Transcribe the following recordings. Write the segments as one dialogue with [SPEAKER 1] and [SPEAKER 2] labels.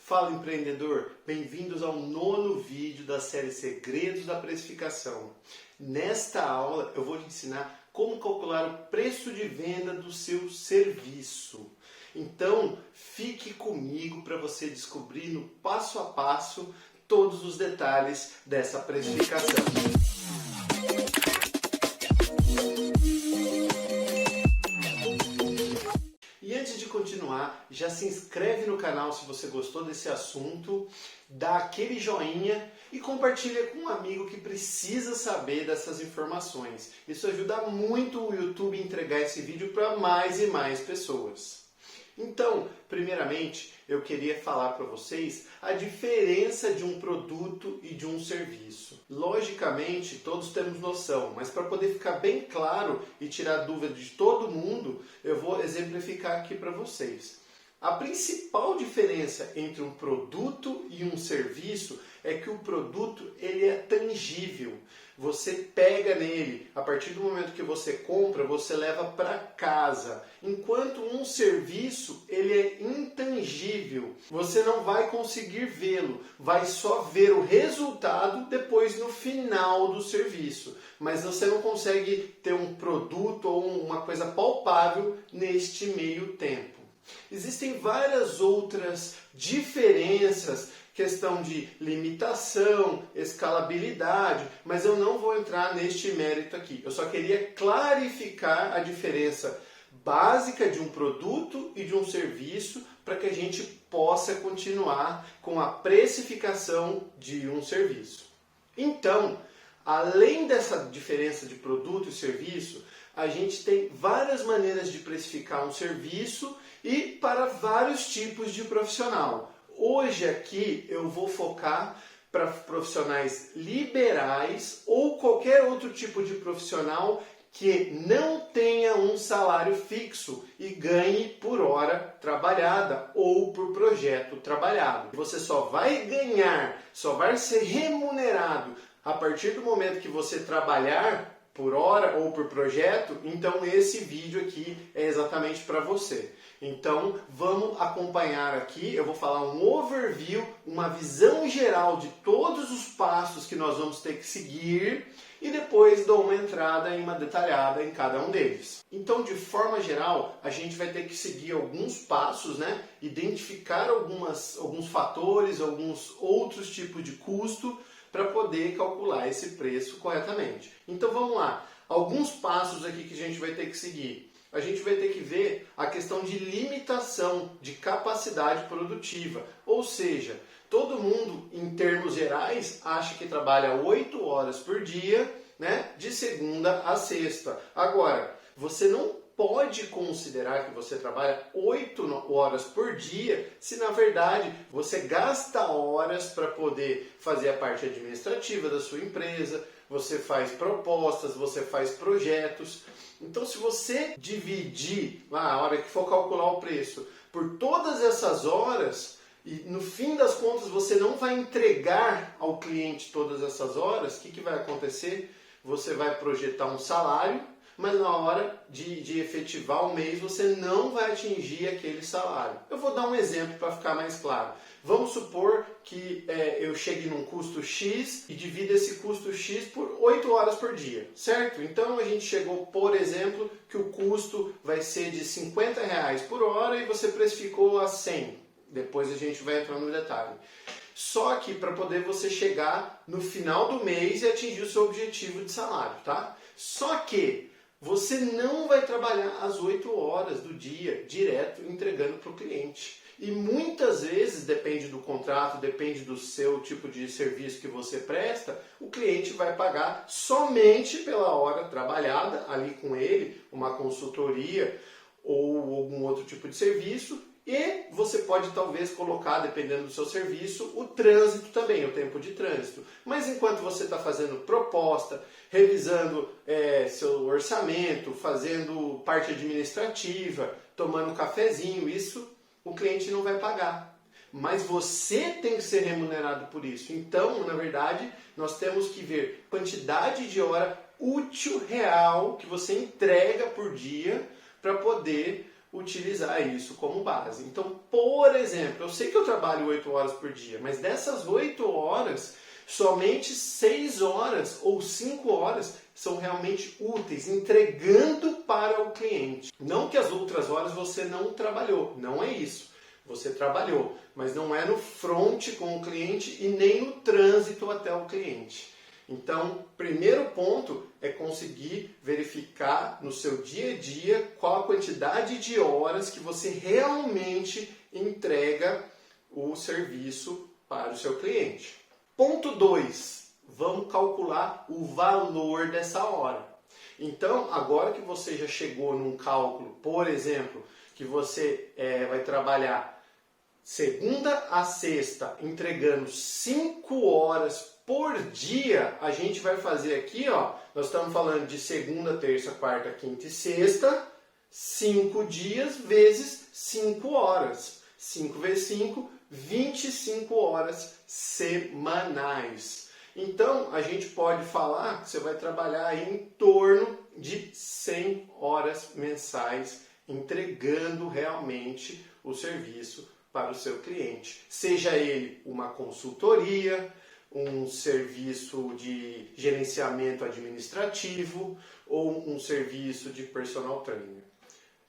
[SPEAKER 1] Fala empreendedor, bem-vindos ao 9º vídeo da série Segredos da Precificação. Nesta aula eu vou te ensinar como calcular o preço de venda do seu serviço. Então fique comigo para você descobrir no passo a passo todos os detalhes dessa precificação. E antes de continuar, já se inscreve no canal se você gostou desse assunto, dá aquele joinha e compartilha com um amigo que precisa saber dessas informações. Isso ajuda muito o YouTube a entregar esse vídeo para mais e mais pessoas. Então, primeiramente, eu queria falar para vocês a diferença de um produto e de um serviço. Logicamente, todos temos noção, mas para poder ficar bem claro e tirar dúvida de todo mundo, eu vou exemplificar aqui para vocês. A principal diferença entre um produto e um serviço é que o produto ele é tangível. Você pega nele, a partir do momento que você compra, você leva para casa. Enquanto um serviço ele é intangível. Você não vai conseguir vê-lo, vai só ver o resultado depois no final do serviço. Mas você não consegue ter um produto ou uma coisa palpável neste meio tempo. Existem várias outras diferenças, questão de limitação, escalabilidade, mas eu não vou entrar neste mérito aqui. Eu só queria clarificar a diferença básica de um produto e de um serviço para que a gente possa continuar com a precificação de um serviço. Então, além dessa diferença de produto e serviço, a gente tem várias maneiras de precificar um serviço e para vários tipos de profissional. Hoje aqui eu vou focar para profissionais liberais ou qualquer outro tipo de profissional que não tenha um salário fixo e ganhe por hora trabalhada ou por projeto trabalhado. Você só vai ganhar, só vai ser remunerado a partir do momento que você trabalhar por hora ou por projeto, então esse vídeo aqui é exatamente para você. Então vamos acompanhar aqui, eu vou falar um overview, uma visão geral de todos os passos que nós vamos ter que seguir e depois dou uma entrada e uma detalhada em cada um deles. Então, de forma geral, a gente vai ter que seguir alguns passos, né? Identificar alguns fatores, alguns outros tipos de custo, para poder calcular esse preço corretamente. Então vamos lá, alguns passos aqui que a gente vai ter que seguir. A gente vai ter que ver a questão de limitação de capacidade produtiva, ou seja, todo mundo, em termos gerais, acha que trabalha 8 horas por dia, né, de segunda a sexta. Agora, você não pode considerar que você trabalha 8 horas por dia se na verdade você gasta horas para poder fazer a parte administrativa da sua empresa, você faz propostas, você faz projetos. Então se você dividir lá a hora que for calcular o preço por todas essas horas e no fim das contas você não vai entregar ao cliente todas essas horas, o que vai acontecer? Você vai projetar um salário, mas na hora de efetivar o mês você não vai atingir aquele salário. Eu vou dar um exemplo para ficar mais claro. Vamos supor que eu chegue num custo X e divida esse custo X por 8 horas por dia, certo? Então a gente chegou, por exemplo, que o custo vai ser de R$50 por hora e você precificou a 100. Depois a gente vai entrar no detalhe. Só que para poder você chegar no final do mês e atingir o seu objetivo de salário, tá? Só que você não vai trabalhar as 8 horas do dia direto entregando para o cliente. E muitas vezes, depende do contrato, depende do seu tipo de serviço que você presta, o cliente vai pagar somente pela hora trabalhada ali com ele, uma consultoria ou algum outro tipo de serviço. E você pode talvez colocar, dependendo do seu serviço, o trânsito também, o tempo de trânsito. Mas enquanto você está fazendo proposta, revisando seu orçamento, fazendo parte administrativa, tomando um cafezinho, isso o cliente não vai pagar. Mas você tem que ser remunerado por isso. Então, na verdade, nós temos que ver quantidade de hora útil real que você entrega por dia para poder utilizar isso como base. Então, por exemplo, eu sei que eu trabalho 8 horas por dia, mas dessas 8 horas, somente 6 horas ou 5 horas são realmente úteis, entregando para o cliente. Não que as outras horas você não trabalhou, não é isso. Você trabalhou, mas não é no front com o cliente e nem no trânsito até o cliente. Então, primeiro ponto é conseguir verificar no seu dia a dia qual a quantidade de horas que você realmente entrega o serviço para o seu cliente. Ponto 2, vamos calcular o valor dessa hora. Então, agora que você já chegou num cálculo, por exemplo, que você vai trabalhar segunda a sexta, entregando 5 horas por dia, a gente vai fazer aqui, ó, nós estamos falando de segunda, terça, quarta, quinta e sexta, 5 dias vezes 5 horas. 5 vezes 5, 25 horas semanais. Então, a gente pode falar que você vai trabalhar em torno de 100 horas mensais, entregando realmente o serviço para o seu cliente. Seja ele uma consultoria, um serviço de gerenciamento administrativo ou um serviço de personal trainer.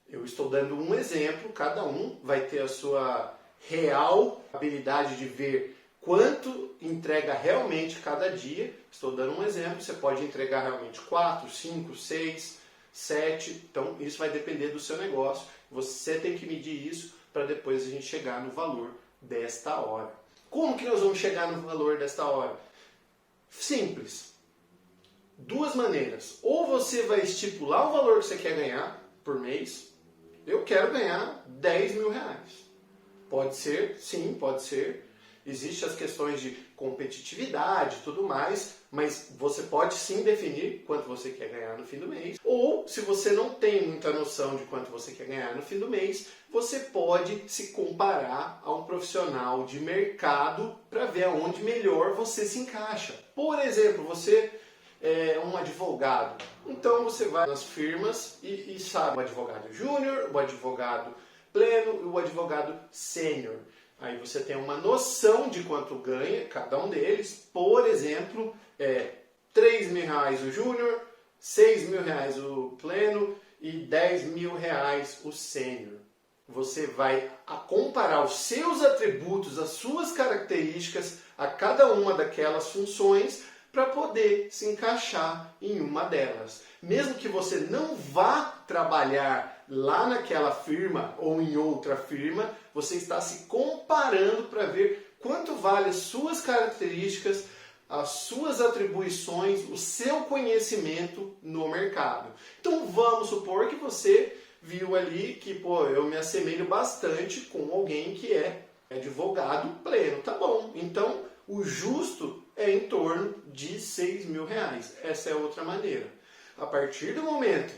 [SPEAKER 1] Eu estou dando um exemplo, cada um vai ter a sua real habilidade de ver quanto entrega realmente cada dia. Estou dando um exemplo, você pode entregar realmente 4, 5, 6, 7, então isso vai depender do seu negócio. Você tem que medir isso para depois a gente chegar no valor desta hora. Como que nós vamos chegar no valor desta hora? Simples. 2 maneiras. Ou você vai estipular o valor que você quer ganhar por mês. Eu quero ganhar 10 mil reais. Pode ser, sim, pode ser. Existem as questões de competitividade e tudo mais, mas você pode sim definir quanto você quer ganhar no fim do mês. Ou, se você não tem muita noção de quanto você quer ganhar no fim do mês, você pode se comparar a um profissional de mercado para ver aonde melhor você se encaixa. Por exemplo, você é um advogado, então você vai nas firmas e sabe o advogado júnior, o advogado pleno e o advogado sênior. Aí você tem uma noção de quanto ganha cada um deles. Por exemplo, 3 mil reais o júnior, 6 mil reais o pleno e 10 mil reais o sênior. Você vai comparar os seus atributos, as suas características a cada uma daquelas funções para poder se encaixar em uma delas. Mesmo que você não vá trabalhar lá naquela firma ou em outra firma, você está se comparando para ver quanto vale as suas características, as suas atribuições, o seu conhecimento no mercado. Então vamos supor que você viu ali que, eu me assemelho bastante com alguém que é advogado pleno. Tá bom, então o justo é em torno de 6 mil reais. Essa é outra maneira. A partir do momento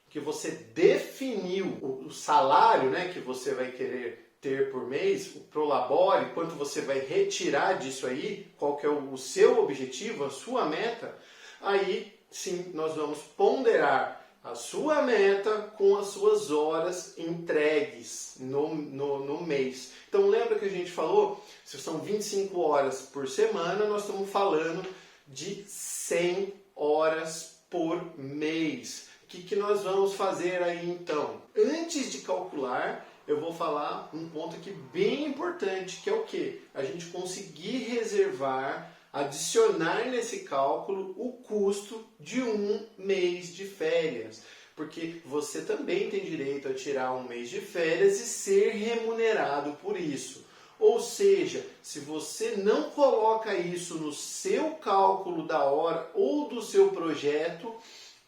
[SPEAKER 1] que você definiu o salário, né, que você vai querer ter por mês, o prolabore, quanto você vai retirar disso aí, qual que é o seu objetivo, a sua meta, aí sim nós vamos ponderar a sua meta com as suas horas entregues no mês. Então lembra que a gente falou, se são 25 horas por semana, nós estamos falando de 100 horas por mês. O que nós vamos fazer aí então? Antes de calcular, eu vou falar um ponto aqui bem importante, que é o quê? A gente conseguir reservar, adicionar nesse cálculo o custo de um mês de férias. Porque você também tem direito a tirar um mês de férias e ser remunerado por isso. Ou seja, se você não coloca isso no seu cálculo da hora ou do seu projeto,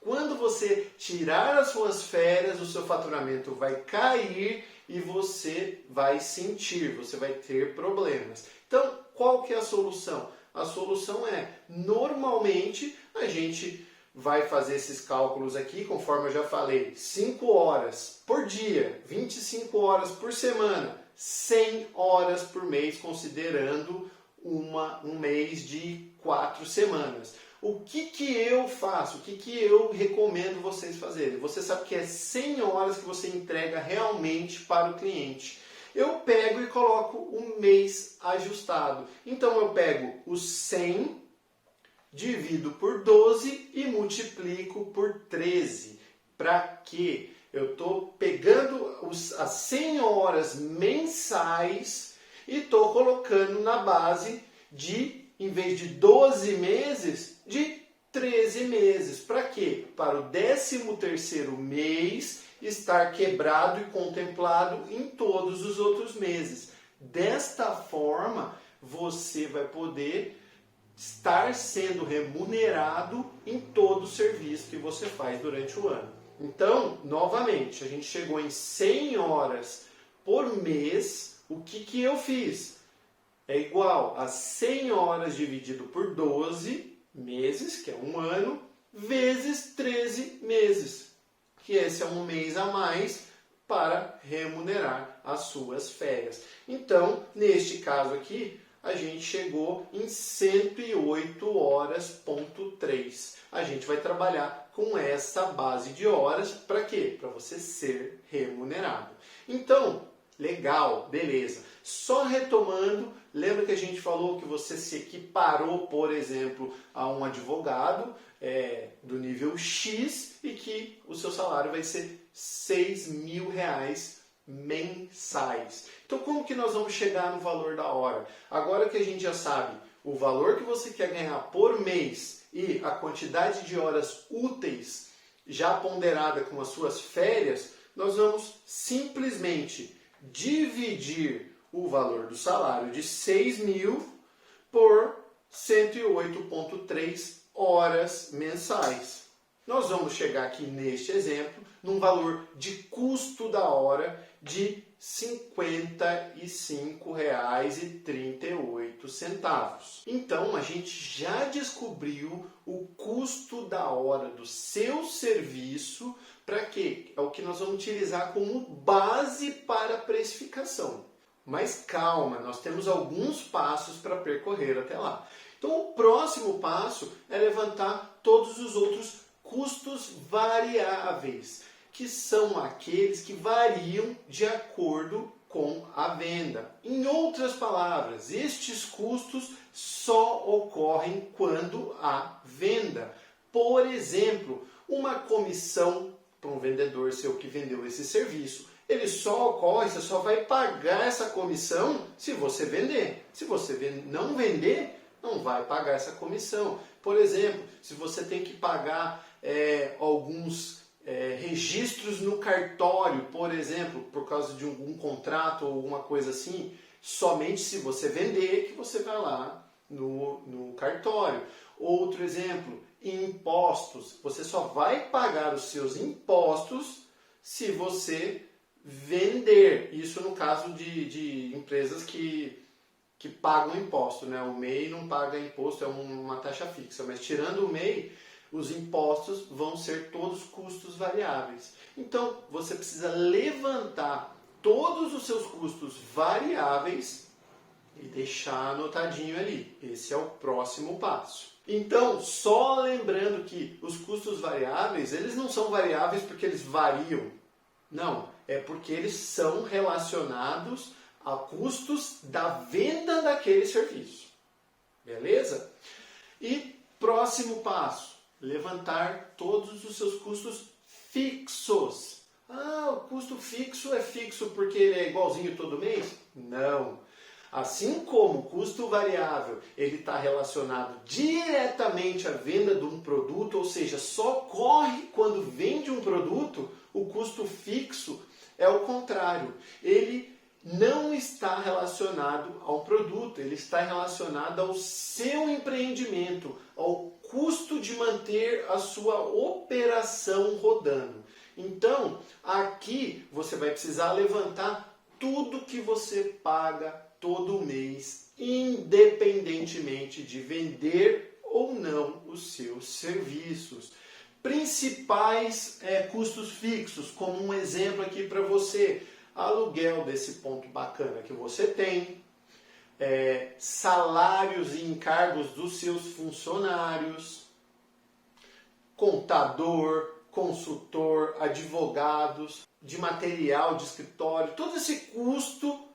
[SPEAKER 1] quando você tirar as suas férias, o seu faturamento vai cair e você vai sentir, você vai ter problemas. Então, qual que é a solução? A solução é, normalmente, a gente vai fazer esses cálculos aqui, conforme eu já falei, 5 horas por dia, 25 horas por semana, 100 horas por mês, considerando um mês de 4 semanas. O que eu faço? O que eu recomendo vocês fazerem? Você sabe que é 100 horas que você entrega realmente para o cliente. Eu pego e coloco um mês ajustado. Então eu pego os 100, divido por 12 e multiplico por 13. Para quê? Eu estou pegando as 100 horas mensais e estou colocando na base de, em vez de 12 meses, de 13 meses. Para quê? Para o 13º mês estar quebrado e contemplado em todos os outros meses. Desta forma, você vai poder estar sendo remunerado em todo o serviço que você faz durante o ano. Então, novamente, a gente chegou em 100 horas por mês. O que eu fiz? É igual a 100 horas dividido por 12 meses, que é um ano, vezes 13 meses, que esse é um mês a mais para remunerar as suas férias. Então, neste caso aqui, a gente chegou em 108 horas,3. A gente vai trabalhar com essa base de horas para quê? Para você ser remunerado. Então, legal, beleza. Só retomando, lembra que a gente falou que você se equiparou, por exemplo, a um advogado do nível X e que o seu salário vai ser R$6.000 mensais. Então, como que nós vamos chegar no valor da hora? Agora que a gente já sabe o valor que você quer ganhar por mês e a quantidade de horas úteis já ponderada com as suas férias, nós vamos simplesmente dividir o valor do salário de 6.000 por 108,3 horas mensais. Nós vamos chegar aqui neste exemplo num valor de custo da hora de R$ 55,38. Então, a gente já descobriu o custo da hora do seu serviço. Para quê? É o que nós vamos utilizar como base para a precificação. Mas calma, nós temos alguns passos para percorrer até lá. Então, o próximo passo é levantar todos os outros custos variáveis, que são aqueles que variam de acordo com a venda. Em outras palavras, estes custos só ocorrem quando há venda. Por exemplo, uma comissão para um vendedor seu que vendeu esse serviço. Ele só ocorre, você só vai pagar essa comissão se você vender. Se você não vender, não vai pagar essa comissão. Por exemplo, se você tem que pagar alguns registros no cartório, por exemplo, por causa de algum contrato ou alguma coisa assim, somente se você vender que você vai lá no cartório. Outro exemplo, impostos. Você só vai pagar os seus impostos se você vender. Isso no caso de empresas que pagam imposto, né? O MEI não paga imposto, é uma taxa fixa, mas tirando o MEI, os impostos vão ser todos custos variáveis. Então, você precisa levantar todos os seus custos variáveis e deixar anotadinho ali. Esse é o próximo passo. Então, só lembrando que os custos variáveis, eles não são variáveis porque eles variam. Não, é porque eles são relacionados a custos da venda daquele serviço. Beleza? E próximo passo, levantar todos os seus custos fixos. Ah, o custo fixo é fixo porque ele é igualzinho todo mês? Não. Assim como o custo variável ele está relacionado diretamente à venda de um produto, ou seja, só ocorre quando vende um produto, o custo fixo é o contrário. Ele não está relacionado ao produto, ele está relacionado ao seu empreendimento, ao custo de manter a sua operação rodando. Então, aqui você vai precisar levantar tudo que você paga todo mês, independentemente de vender ou não os seus serviços. Principais custos fixos, como um exemplo aqui para você, aluguel desse ponto bacana que você tem, salários e encargos dos seus funcionários, contador, consultor, advogados, de material de escritório, todo esse custo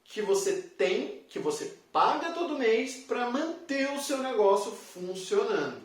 [SPEAKER 1] que você tem, que você paga todo mês para manter o seu negócio funcionando.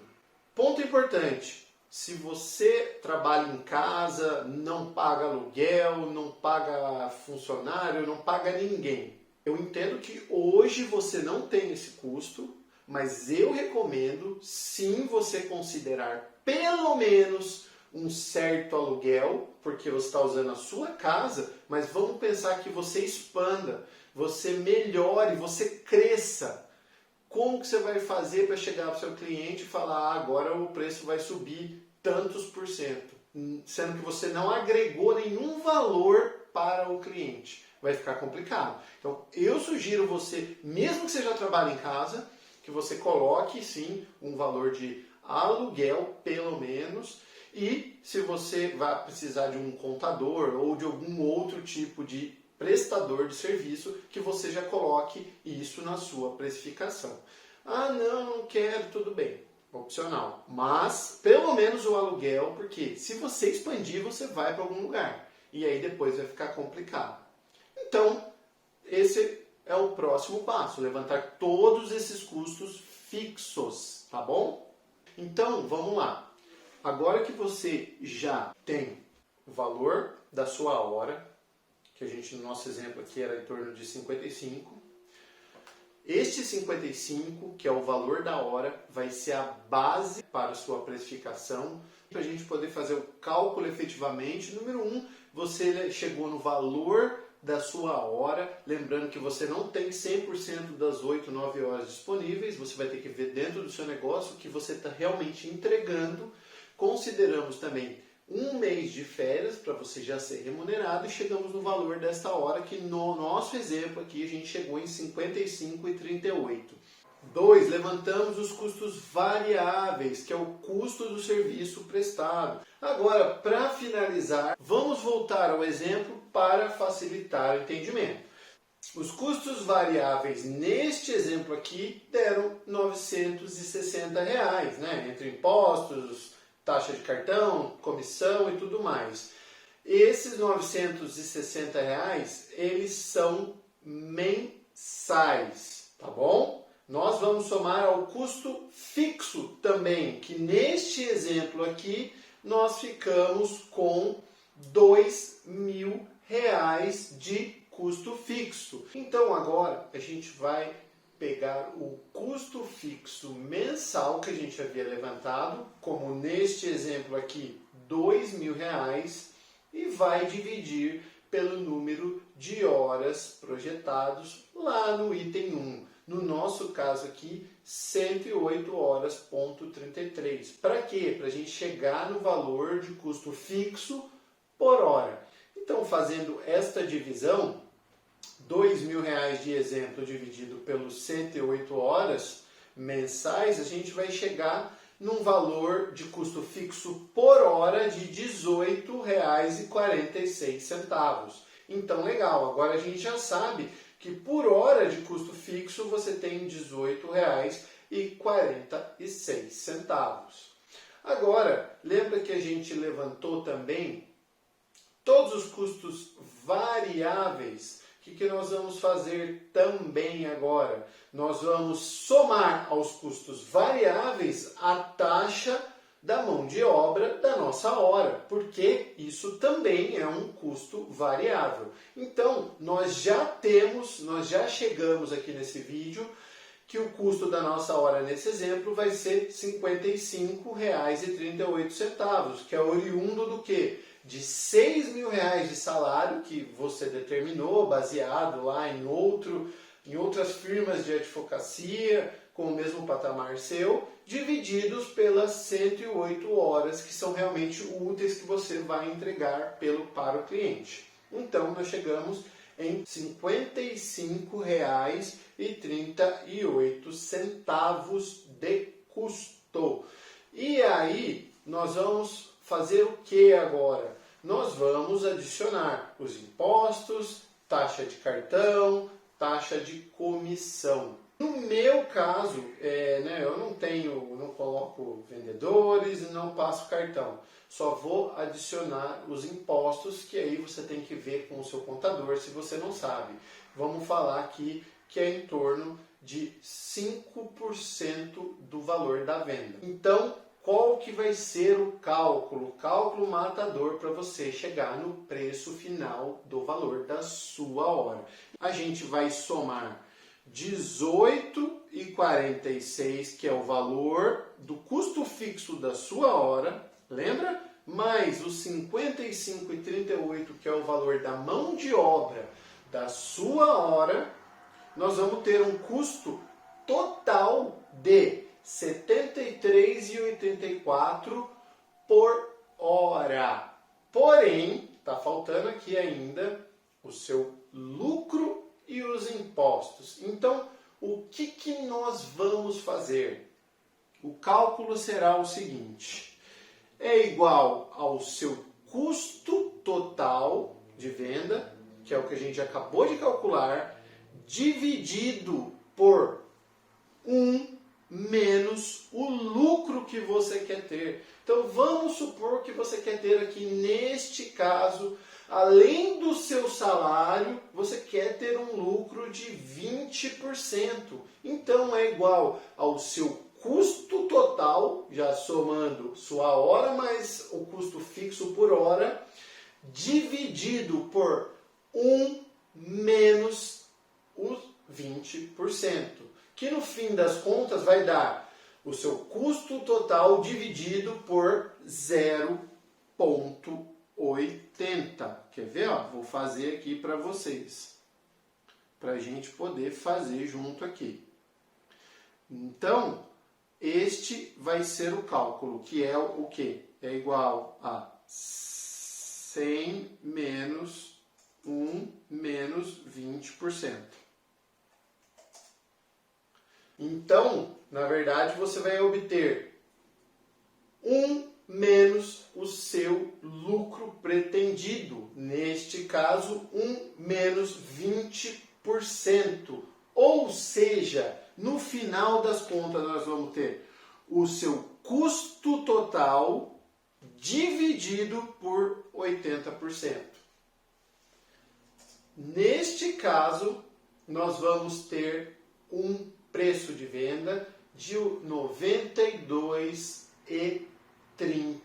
[SPEAKER 1] Ponto importante, se você trabalha em casa, não paga aluguel, não paga funcionário, não paga ninguém. Eu entendo que hoje você não tem esse custo, mas eu recomendo sim você considerar pelo menos um certo aluguel, porque você está usando a sua casa, mas vamos pensar que você expanda, você melhore, você cresça. Como que você vai fazer para chegar para o seu cliente e falar agora o preço vai subir tantos por cento, sendo que você não agregou nenhum valor para o cliente? Vai ficar complicado. Então eu sugiro você, mesmo que você já trabalhe em casa, que você coloque sim um valor de aluguel pelo menos, e se você vai precisar de um contador ou de algum outro tipo de prestador de serviço, que você já coloque isso na sua precificação. Ah, não quero, tudo bem, opcional. Mas pelo menos o aluguel, porque se você expandir, você vai para algum lugar. E aí depois vai ficar complicado. Então, esse é o próximo passo, levantar todos esses custos fixos, tá bom? Então, vamos lá. Agora que você já tem o valor da sua hora, que a gente no nosso exemplo aqui era em torno de 55, este 55, que é o valor da hora, vai ser a base para a sua precificação, para a gente poder fazer o cálculo efetivamente. Número 1, você chegou no valor da sua hora, lembrando que você não tem 100% das 8, 9 horas disponíveis, você vai ter que ver dentro do seu negócio o que você está realmente entregando. Consideramos também um mês de férias para você já ser remunerado e chegamos no valor desta hora, que no nosso exemplo aqui a gente chegou em 55,38. 2. Levantamos os custos variáveis, que é o custo do serviço prestado. Agora, para finalizar, vamos voltar ao exemplo para facilitar o entendimento. Os custos variáveis neste exemplo aqui deram R$ 960, né? Entre impostos, taxa de cartão, comissão e tudo mais. Esses R$ 960, eles são mensais, tá bom? Nós vamos somar ao custo fixo também, que neste exemplo aqui nós ficamos com R$ 2.000 de custo fixo. Então agora a gente vai pegar o custo fixo mensal que a gente havia levantado, como neste exemplo aqui, R$ 2.000, e vai dividir pelo número de horas projetados lá no item 1. No nosso caso aqui, 108 horas, ponto 33. Para quê? Para a gente chegar no valor de custo fixo por hora. Então, fazendo esta divisão, R$ 2.000 de exemplo dividido pelos 108 horas mensais, a gente vai chegar num valor de custo fixo por hora de R$ 18,46. Então, legal, agora a gente já sabe que por hora de custo fixo você tem R$ 18,46. Agora, lembra que a gente levantou também todos os custos variáveis? O que nós vamos fazer também agora? Nós vamos somar aos custos variáveis a taxa da mão de obra da nossa hora, porque isso também é um custo variável. Então, nós já chegamos aqui nesse vídeo que o custo da nossa hora nesse exemplo vai ser R$ 55,38, que é oriundo do quê? De R$ 6.000 de salário que você determinou, baseado lá em outras firmas de advocacia, com o mesmo patamar seu, divididos pelas 108 horas que são realmente úteis que você vai entregar para o cliente. Então, nós chegamos em R$ 55,38 de custo. E aí, nós vamos fazer o que agora? Nós vamos adicionar os impostos, taxa de cartão, taxa de comissão. No no meu caso, eu não coloco vendedores e não passo cartão. Só vou adicionar os impostos, que aí você tem que ver com o seu contador, se você não sabe. Vamos falar aqui que é em torno de 5% do valor da venda. Então, qual que vai ser o cálculo matador para você chegar no preço final do valor da sua hora? A gente vai somar 18,46, que é o valor do custo fixo da sua hora, lembra? Mais os 55,38, que é o valor da mão de obra da sua hora, nós vamos ter um custo total de R$ 73,84 por hora. Porém, está faltando aqui ainda o seu lucro e os impostos. Então, o que nós vamos fazer? O cálculo será o seguinte: é igual ao seu custo total de venda, que é o que a gente acabou de calcular, dividido por 1 menos o lucro que você quer ter. Então vamos supor que você quer ter aqui, neste caso, além do seu salário, você quer ter um lucro de 20%. Então é igual ao seu custo total, já somando sua hora mais o custo fixo por hora, dividido por 1 menos os 20%, que no fim das contas vai dar o seu custo total dividido por 0,80. Quer ver? Vou fazer aqui para vocês, para a gente poder fazer junto aqui. Então, este vai ser o cálculo, que é o quê? É igual a 100 menos 1 menos 20%. Então, na verdade, você vai obter 1 menos o seu lucro pretendido. Neste caso, 1 menos 20%. Ou seja, no final das contas, nós vamos ter o seu custo total dividido por 80%. Neste caso, nós vamos ter um preço de venda de R$ 92,30.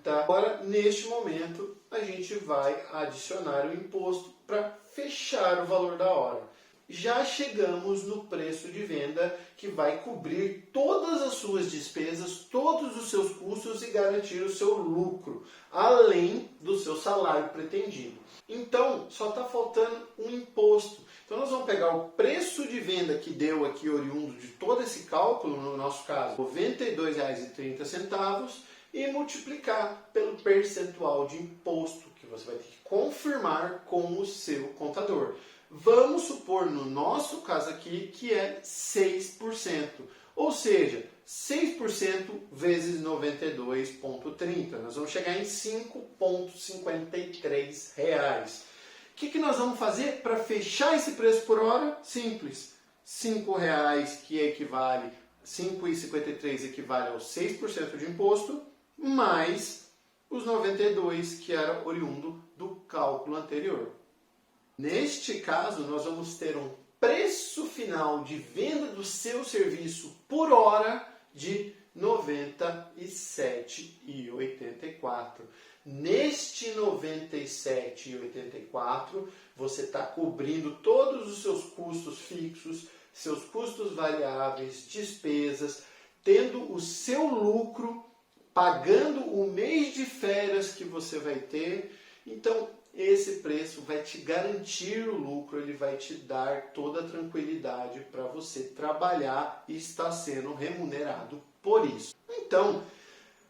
[SPEAKER 1] Agora, neste momento, a gente vai adicionar o imposto para fechar o valor da hora. Já chegamos no preço de venda, que vai cobrir todas as suas despesas, todos os seus custos e garantir o seu lucro, além do seu salário pretendido. Então, só está faltando um imposto. Então, nós vamos pegar o preço de venda que deu aqui, oriundo de todo esse cálculo, no nosso caso, R$ 92,30, e multiplicar pelo percentual de imposto que você vai ter que confirmar com o seu contador. Vamos supor, no nosso caso aqui, que é 6%. Ou seja, 6% vezes 92,30. Nós vamos chegar em R$ 5,53. O que nós vamos fazer para fechar esse preço por hora? Simples. R$ 5,00, que equivale, 5,53 equivale aos 6% de imposto, mais os 92, que era oriundo do cálculo anterior. Neste caso, nós vamos ter um preço final de venda do seu serviço por hora de R$ 97,84. Neste R$ 97,84, você está cobrindo todos os seus custos fixos, seus custos variáveis, despesas, tendo o seu lucro, pagando o mês de férias que você vai ter. Então, esse preço vai te garantir o lucro, ele vai te dar toda a tranquilidade para você trabalhar e estar sendo remunerado por isso. Então,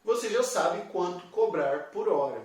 [SPEAKER 1] você já sabe quanto cobrar por hora.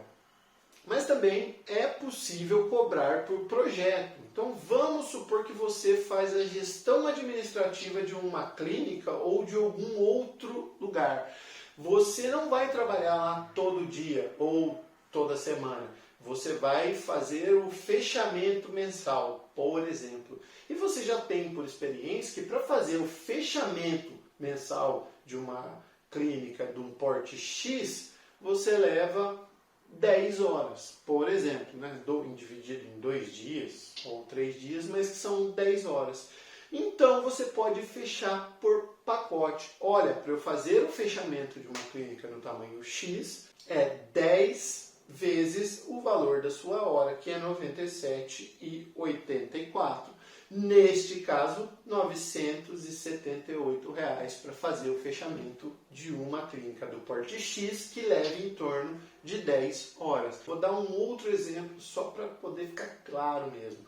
[SPEAKER 1] Mas também é possível cobrar por projeto. Então, vamos supor que você faz a gestão administrativa de uma clínica ou de algum outro lugar. Você não vai trabalhar lá todo dia ou toda semana. Você vai fazer o fechamento mensal. por exemplo. E você já tem por experiência que para fazer o fechamento mensal de uma clínica de um porte X, você leva 10 horas, por exemplo, né? Dividido em 2 dias ou 3 dias, mas que são 10 horas. Então você pode fechar por pacote. Olha, para eu fazer o fechamento de uma clínica no tamanho X, é 10 vezes o valor da sua hora, que é R$ 97,84. Neste caso, R$ 978 para fazer o fechamento de uma clínica do porte X, que leva em torno de 10 horas. Vou dar um outro exemplo só para poder ficar claro mesmo.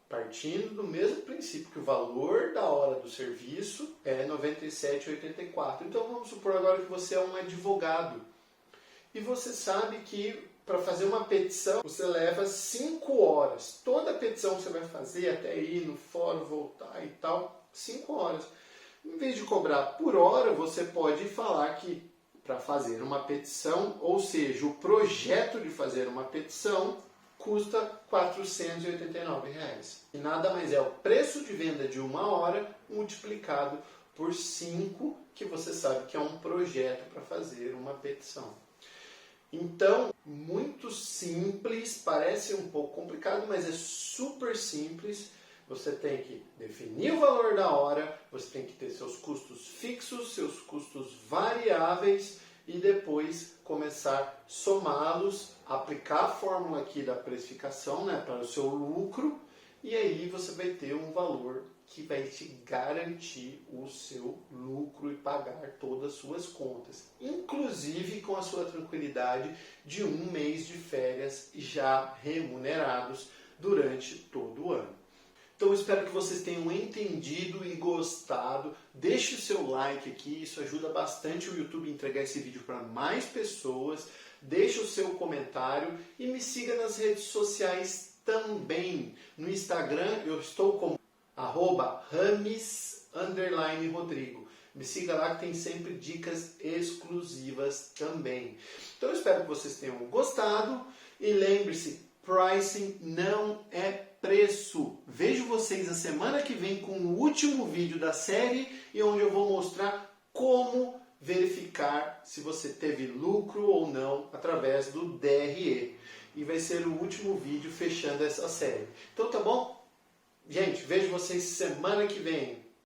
[SPEAKER 1] Partindo do mesmo princípio que o valor da hora do serviço é R$ 97,84. Então vamos supor agora que você é um advogado e você sabe que para fazer uma petição você leva 5 horas. Toda a petição que você vai fazer, até ir no fórum, voltar e tal, 5 horas. Em vez de cobrar por hora, você pode falar que para fazer uma petição, ou seja, o projeto de fazer uma petição, custa R$ 489. E nada mais é o preço de venda de uma hora multiplicado por 5, que você sabe que é um projeto para fazer uma petição. Então, muito simples, parece um pouco complicado, mas é super simples. Você tem que definir o valor da hora, você tem que ter seus custos fixos, seus custos variáveis e depois começar a somá-los, aplicar a fórmula aqui da precificação, né, para o seu lucro, e aí você vai ter um valor que vai te garantir o seu lucro e pagar todas as suas contas, inclusive com a sua tranquilidade de um mês de férias já remunerados durante todo o ano. Então eu espero que vocês tenham entendido e gostado. Deixe o seu like aqui, isso ajuda bastante o YouTube a entregar esse vídeo para mais pessoas. Deixe o seu comentário e me siga nas redes sociais também. No Instagram eu estou como @rames_rodrigo. Me siga lá que tem sempre dicas exclusivas também. Então eu espero que vocês tenham gostado e lembre-se, pricing não é preço. Vejo vocês a semana que vem com o último vídeo da série e onde eu vou mostrar como verificar se você teve lucro ou não através do DRE. E vai ser o último vídeo fechando essa série. Então tá bom? Gente, vejo vocês semana que vem.